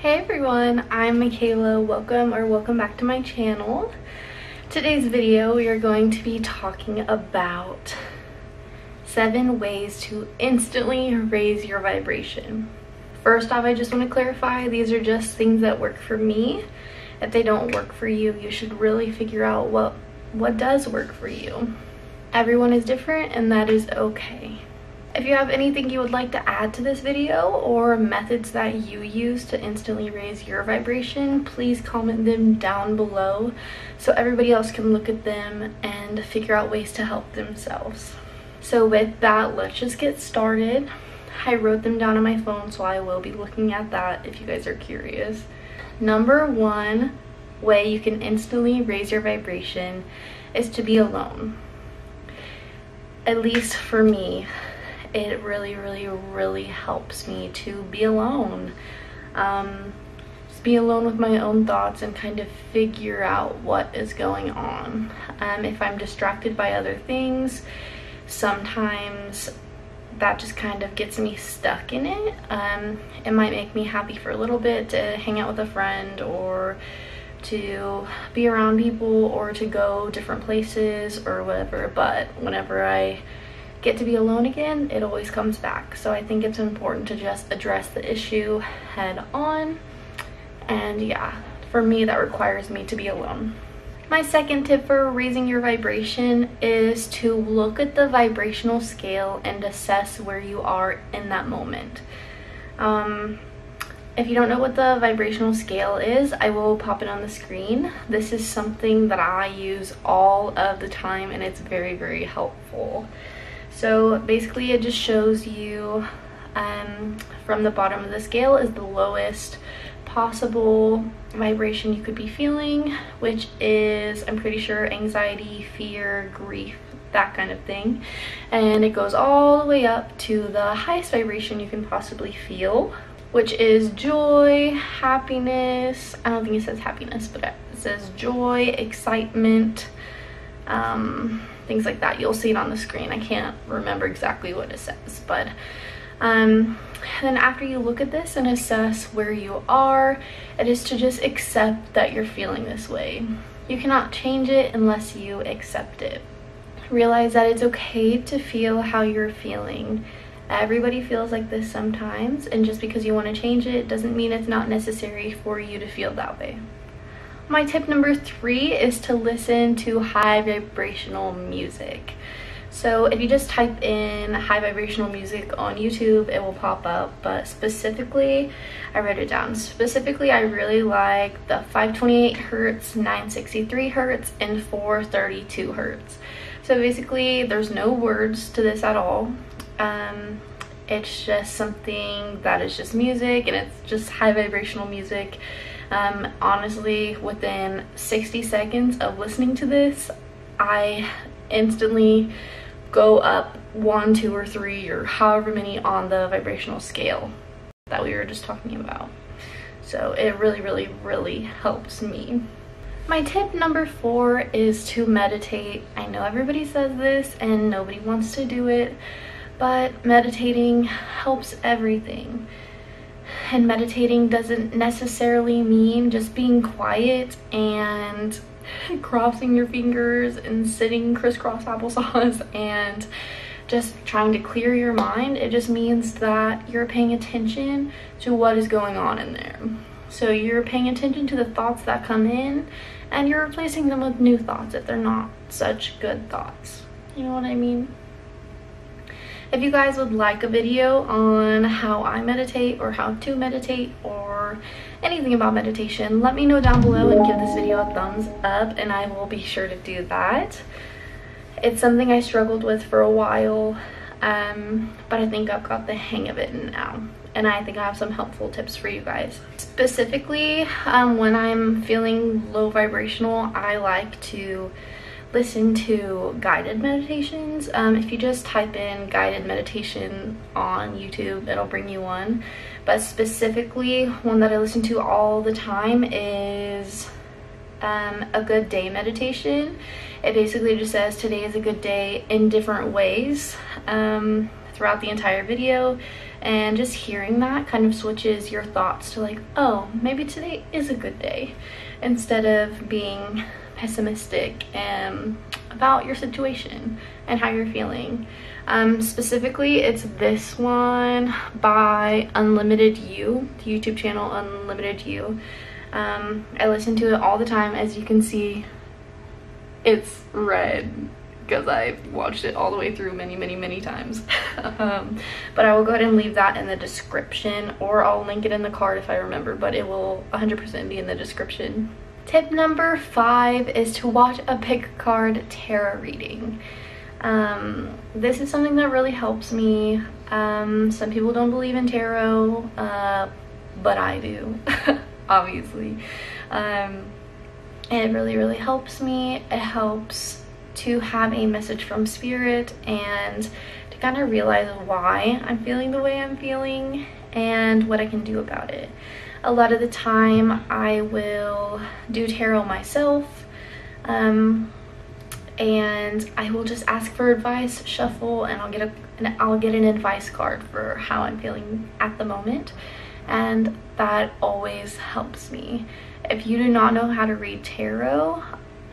Hey everyone, I'm Michaela. Welcome back to my channel. Today's video we are going to be talking about 7 ways to instantly raise your vibration. First off, I just want to clarify these are just things that work for me. If they don't work for you, you should really figure out what does work for you. Everyone is different and that is okay. If you have anything you would like to add to this video or methods that you use to instantly raise your vibration, please comment them down below so everybody else can look at them and figure out ways to help themselves. So with that, let's just get started. I wrote them down on my phone, so I will be looking at that if you guys are curious. Number 1 way you can instantly raise your vibration is to be alone. At least for me, it really helps me to be alone. Just be alone with my own thoughts and kind of figure out what is going on. If I'm distracted by other things, sometimes that just kind of gets me stuck in it. It might make me happy for a little bit to hang out with a friend or to be around people or to go different places or whatever, but whenever I get to be alone again, it always comes back. So I think it's important to just address the issue head on, and yeah, for me that requires me to be alone. My second tip for raising your vibration is to look at the vibrational scale and assess where you are in that moment. If you don't know what the vibrational scale is, I will pop it on the screen. This is something that I use all of the time and it's very helpful. So basically it just shows you from the bottom of the scale is the lowest possible vibration you could be feeling, which is, I'm pretty sure, anxiety, fear, grief, that kind of thing. And it goes all the way up to the highest vibration you can possibly feel, which is joy, happiness. I don't think it says happiness, but it says joy, excitement, things like that. You'll see it on the screen. I can't remember exactly what it says, but then after you look at this and assess where you are, it is to just accept that you're feeling this way. You cannot change it unless you accept it. Realize that it's okay to feel how you're feeling. Everybody feels like this sometimes, and just because you want to change it doesn't mean it's not necessary for you to feel that way. My tip number 3 is to listen to high vibrational music. So if you just type in high vibrational music on YouTube, it will pop up, but specifically, I wrote it down. Specifically, I really like the 528 hertz, 963 hertz, and 432 hertz. So basically, there's no words to this at all. It's just something that is just music, and it's just high vibrational music. Honestly, within 60 seconds of listening to this, I instantly go up 1, 2, or 3, or however many on the vibrational scale that we were just talking about. So it really helps me. My tip number 4 is to meditate. I know everybody says this and nobody wants to do it, but meditating helps everything. And meditating doesn't necessarily mean just being quiet and crossing your fingers and sitting crisscross applesauce and just trying to clear your mind. It just means that you're paying attention to what is going on in there. So you're paying attention to the thoughts that come in and you're replacing them with new thoughts if they're not such good thoughts. You know what I mean? If you guys would like a video on how I meditate or how to meditate or anything about meditation, let me know down below and give this video a thumbs up and I will be sure to do that. It's something I struggled with for a while, but I think I've got the hang of it now. And I think I have some helpful tips for you guys. Specifically, when I'm feeling low vibrational, I like to listen to guided meditations. If you just type in guided meditation on YouTube, it'll bring you one. But specifically, one that I listen to all the time is a good day meditation. It basically just says today is a good day in different ways throughout the entire video. And just hearing that kind of switches your thoughts to like, oh, maybe today is a good day, instead of being pessimistic about your situation and how you're feeling. Specifically, it's this one by Unlimited You, the YouTube channel Unlimited You. I listen to it all the time. As you can see, it's red because I've watched it all the way through many times. But I will go ahead and leave that in the description, or I'll link it in the card if I remember, but it will 100% be in the description. Tip number 5 is to watch a pick card tarot reading. This is something that really helps me. Some people don't believe in tarot, but I do, obviously. It really helps me. It helps to have a message from spirit and to kind of realize why I'm feeling the way I'm feeling and what I can do about it. A lot of the time I will do tarot myself, and I will just ask for advice, shuffle, and I'll get an advice card for how I'm feeling at the moment, and that always helps me. If you do not know how to read tarot,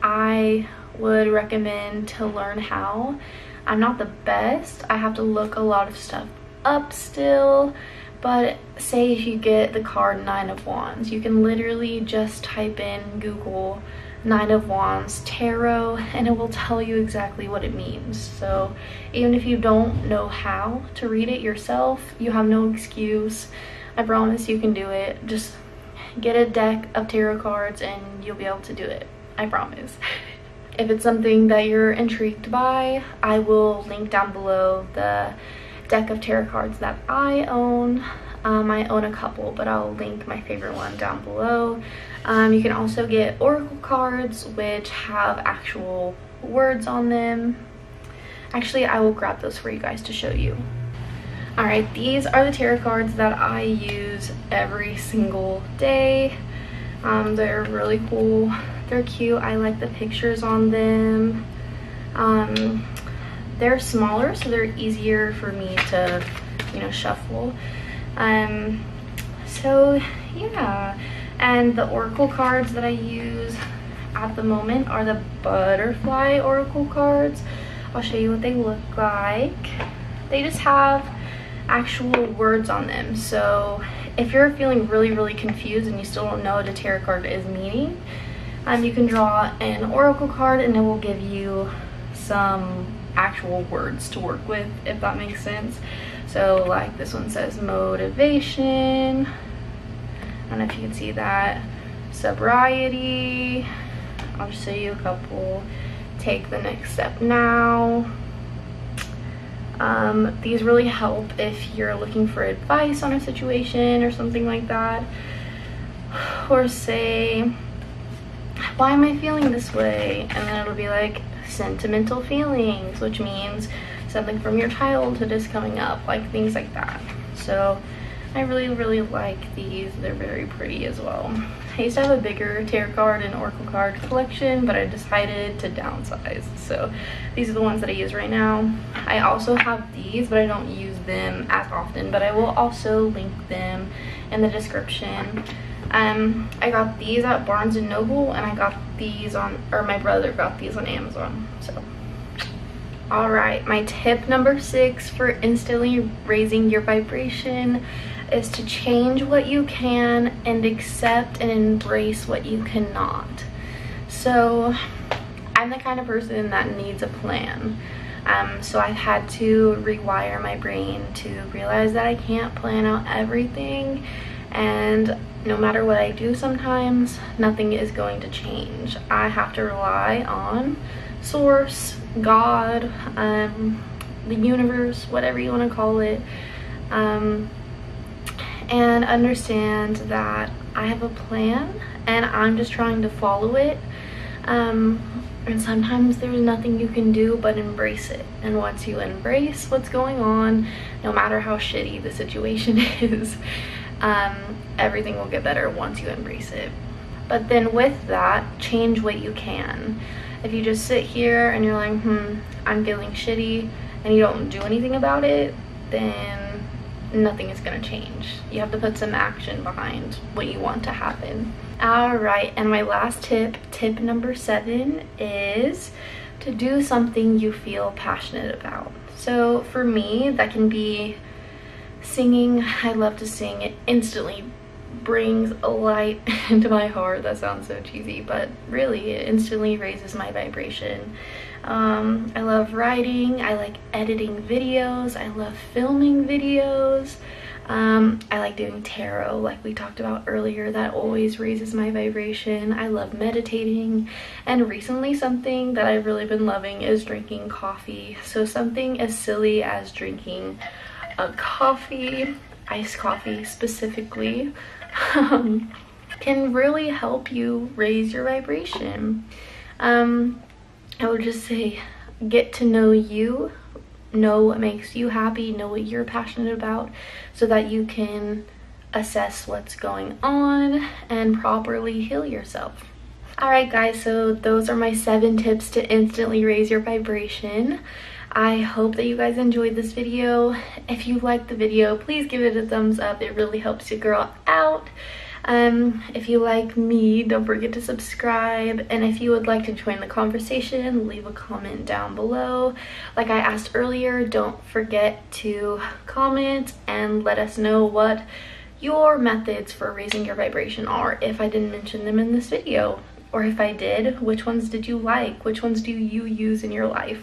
I would recommend to learn how. I'm not the best. I have to look a lot of stuff up still, but say if you get the card 9 of Wands, you can literally just type in Google 9 of Wands tarot and it will tell you exactly what it means. So even if you don't know how to read it yourself, you have no excuse. I promise you can do it. Just get a deck of tarot cards and you'll be able to do it. I promise. If it's something that you're intrigued by, I will link down below the deck of tarot cards that I own. I own a couple, but I'll link my favorite one down below. You can also get oracle cards, which have actual words on them. Actually, I will grab those for you guys to show you. Alright, these are the tarot cards that I use every single day. They're really cool. They're cute. I like the pictures on them. They're smaller, so they're easier for me to, shuffle. So yeah, and the oracle cards that I use at the moment are the butterfly oracle cards. I'll show you what they look like. They just have actual words on them. So if you're feeling really confused and you still don't know what a tarot card is meaning, you can draw an oracle card and it will give you some actual words to work with, if that makes sense. So like this one says motivation. I don't know if you can see that. Sobriety. I'll just show you a couple. Take the next step now. These really help if you're looking for advice on a situation or something like that. Or say, why am I feeling this way? And then it'll be like sentimental feelings, which means something from your childhood is coming up, like things like that. So I really like these. They're very pretty as well. I used to have a bigger tarot card and oracle card collection, but I decided to downsize. So these are the ones that I use right now. I also have these, but I don't use them as often, but I will also link them in the description. I got these at Barnes & Noble, and I got these on, or my brother got these on Amazon. So all right, my tip number 6 for instantly raising your vibration is to change what you can and accept and embrace what you cannot. So I'm the kind of person that needs a plan. So I've had to rewire my brain to realize that I can't plan out everything, and no matter what I do, sometimes nothing is going to change. I have to rely on source, God, the universe, whatever you want to call it, and understand that I have a plan and I'm just trying to follow it. And sometimes there's nothing you can do but embrace it. And once you embrace what's going on, no matter how shitty the situation is, everything will get better once you embrace it. But then with that, change what you can. If you just sit here and you're like, I'm feeling shitty, and you don't do anything about it, then nothing is gonna change. You have to put some action behind what you want to happen. All right, and my last tip number 7, is to do something you feel passionate about. So for me, that can be singing. I love to sing. It instantly brings a light into my heart. That sounds so cheesy, but really it instantly raises my vibration. I love writing. I like editing videos. I love filming videos. I like doing tarot, like we talked about earlier. That always raises my vibration. I love meditating, and recently something that I've really been loving is drinking coffee. So something as silly as drinking a coffee, iced coffee specifically, can really help you raise your vibration. I would just say, get to know you, know what makes you happy, know what you're passionate about, so that you can assess what's going on and properly heal yourself. Alright guys, so those are my 7 tips to instantly raise your vibration. I hope that you guys enjoyed this video. If you liked the video, please give it a thumbs up. It really helps your girl out. If you like me, don't forget to subscribe, and if you would like to join the conversation, leave a comment down below. Like I asked earlier, don't forget to comment and let us know what your methods for raising your vibration are, if I didn't mention them in this video, or if I did, which ones did you like, which ones do you use in your life.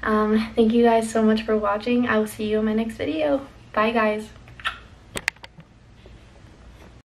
Thank you guys so much for watching. I will see you in my next video. Bye guys.